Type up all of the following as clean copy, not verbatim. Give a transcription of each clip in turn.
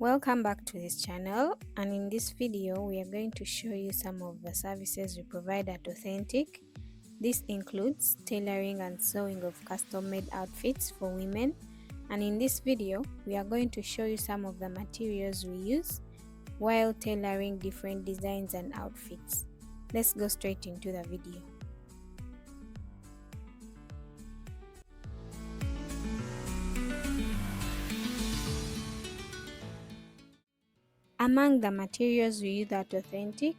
Welcome back to this channel, and in this video we are going to show you some of the services we provide at Authentic. This includes tailoring and sewing of custom-made outfits for women, and in this video we are going to show you some of the materials we use while tailoring different designs and outfits. Let's go straight into the video. Among the materials we use at Authentic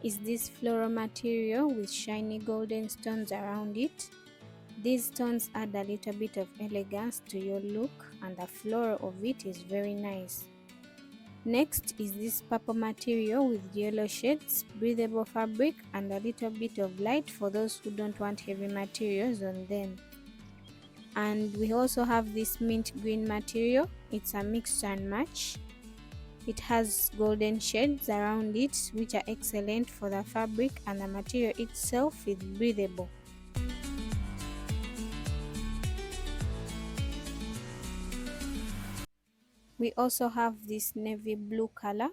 is this floral material with shiny golden stones around it. These stones add a little bit of elegance to your look, and the floral of it is very nice. Next is this purple material with yellow shades, breathable fabric, and a little bit of light for those who don't want heavy materials on them. And we also have this mint green material. It's a mix and match. It has golden shades around it, which are excellent for the fabric, and the material itself is breathable. We also have this navy blue color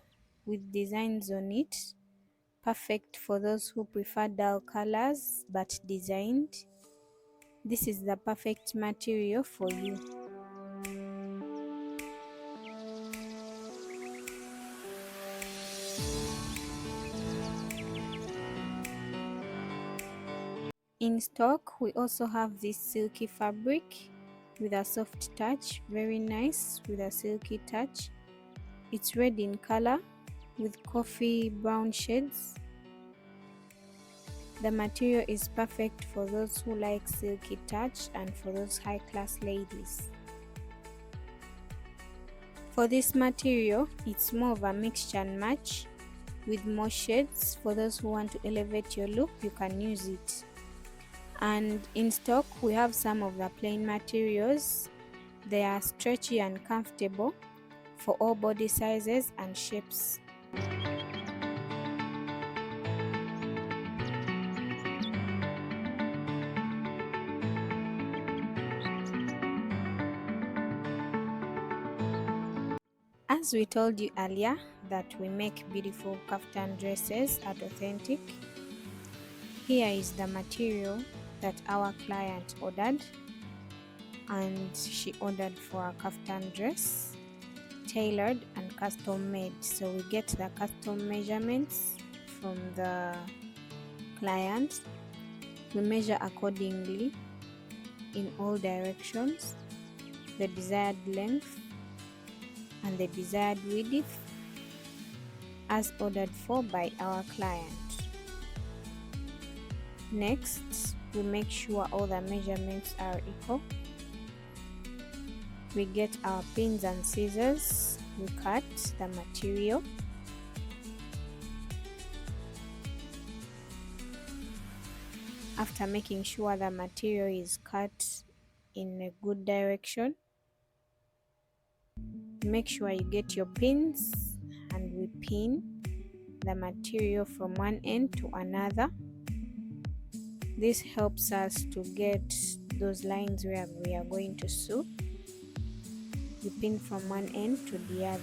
with designs on it, perfect for those who prefer dull colors but designed. This is the perfect material for you. In stock, we also have this silky fabric with a soft touch, very nice with a silky touch. It's red in color with coffee brown shades. The material is perfect for those who like silky touch and for those high-class ladies. For this material, it's more of a mixture and match with more shades. For those who want to elevate your look, you can use it. And in stock, we have some of the plain materials. They are stretchy and comfortable for all body sizes and shapes. As we told you earlier that we make beautiful kaftan dresses at Authentic, here is the material that our client ordered, and she ordered for a kaftan dress, tailored and custom made. So we get the custom measurements from the client. We measure accordingly in all directions, the desired length and the desired width as ordered for by our client. Next, we make sure all the measurements are equal. We get our pins and scissors. We cut the material. After making sure the material is cut in a good direction, make sure you get your pins, and we pin the material from one end to another. This helps us to get those lines where we are going to sew. You pin from one end to the other.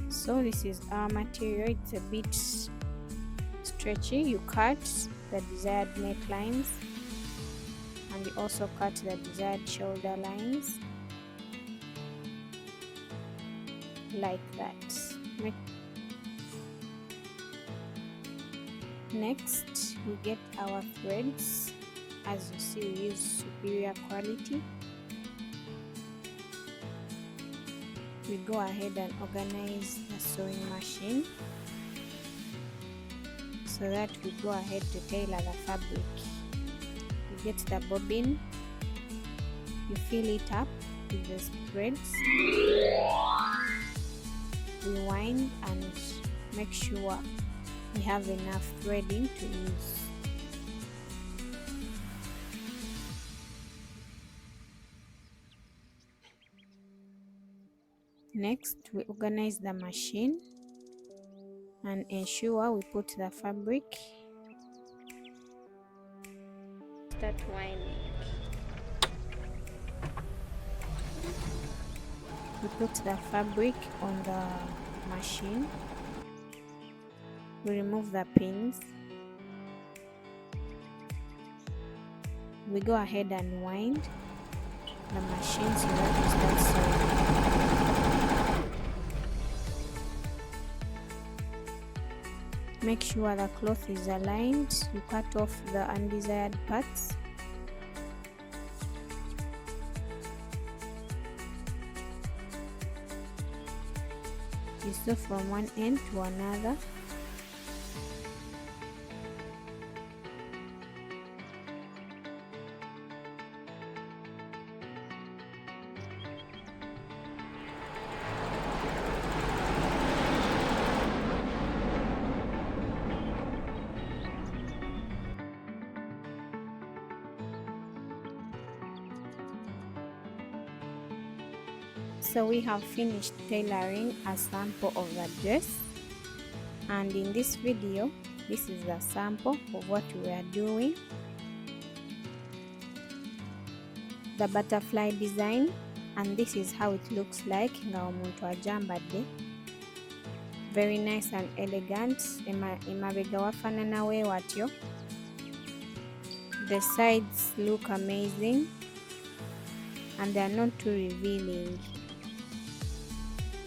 So this is our material. It's a bit stretchy. You cut the desired necklines, and you also cut the desired shoulder lines like that. Next, we get our threads. As you see, we use superior quality. We go ahead and organize the sewing machine so that we go ahead to tailor the fabric. You get the bobbin, you fill it up with the threads, we wind and make sure we have enough threading to use. Next, we organize the machine and ensure we put the fabric. Start winding. We put the fabric on the machine. We remove the pins. We go ahead and wind the machine so that we start sewing. Make sure the cloth is aligned. You cut off the undesired parts. You sew from one end to another. So we have finished tailoring a sample of the dress, and in this video this is the sample of what we are doing. The butterfly design, and this is how it looks like nga omuntu ajambadde. Very nice and elegant. Emabega wafanana we watyo. The sides look amazing and they are not too revealing.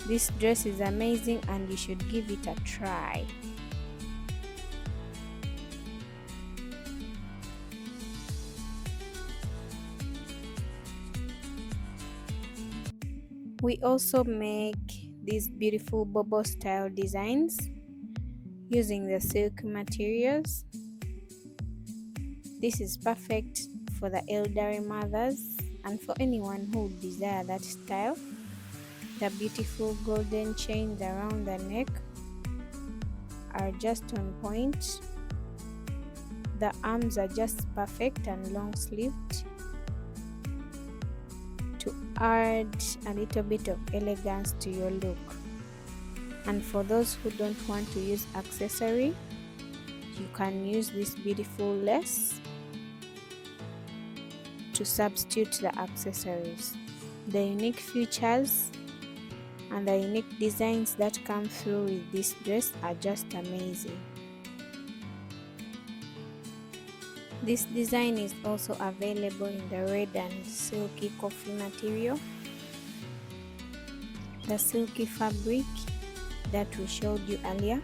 This dress is amazing and you should give it a try. We also make these beautiful bobo style designs using the silk materials. This is perfect for the elderly mothers and for anyone who would desire that style. The beautiful golden chains around the neck are just on point. The arms are just perfect and long sleeved to add a little bit of elegance to your look. And for those who don't want to use accessory, you can use this beautiful lace to substitute the accessories. The unique features and the unique designs that come through with this dress are just amazing. This design is also available in the red and silky coffee material. The silky fabric that we showed you earlier.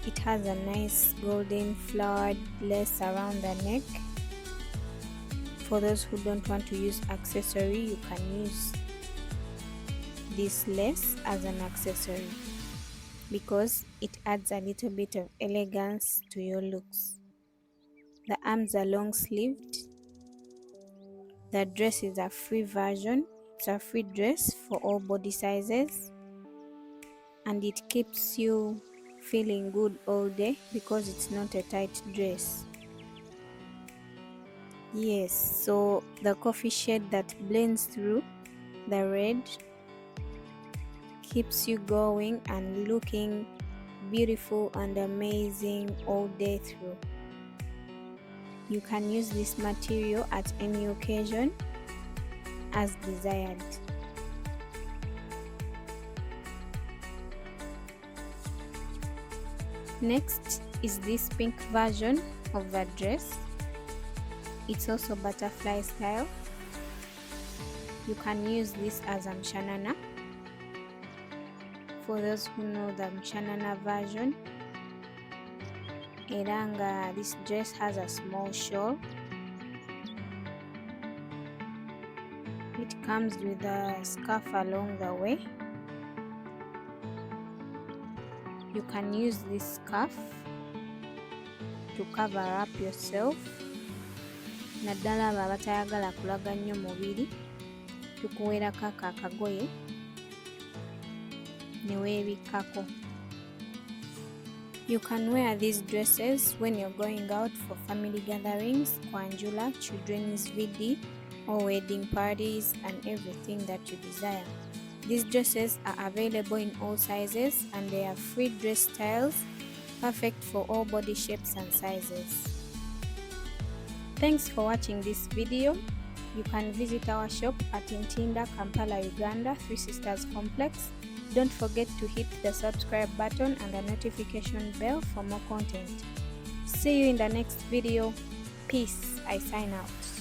It has a nice golden flowered lace around the neck. For those who don't want to use accessory, you can use this lace as an accessory because it adds a little bit of elegance to your looks. The arms are long sleeved. The dress is a free version. It's a free dress for all body sizes, and it keeps you feeling good all day because it's not a tight dress. Yes, so the coffee shade that blends through the red keeps you going and looking beautiful and amazing all day through. You can use this material at any occasion as desired. Next is this pink version of the dress. It's also butterfly style. You can use this as a mshanana. For those who know the mshanana version, eranga, this dress has a small shawl. It comes with a scarf along the way. You can use this scarf to cover up yourself. Naddala abo abatayagala kulaga nnyo mubiri, tukuweerako ako akagoye ne weebikkako. You can wear these dresses when you're going out for family gatherings, kwanjula, children's VD, or wedding parties and everything that you desire. These dresses are available in all sizes and they are free dress styles, perfect for all body shapes and sizes. Thanks for watching this video. You can visit our shop at Ntinda, Kampala, Uganda, Three Sisters Complex. Don't forget to hit the subscribe button and the notification bell for more content. See you in the next video. Peace. I sign out.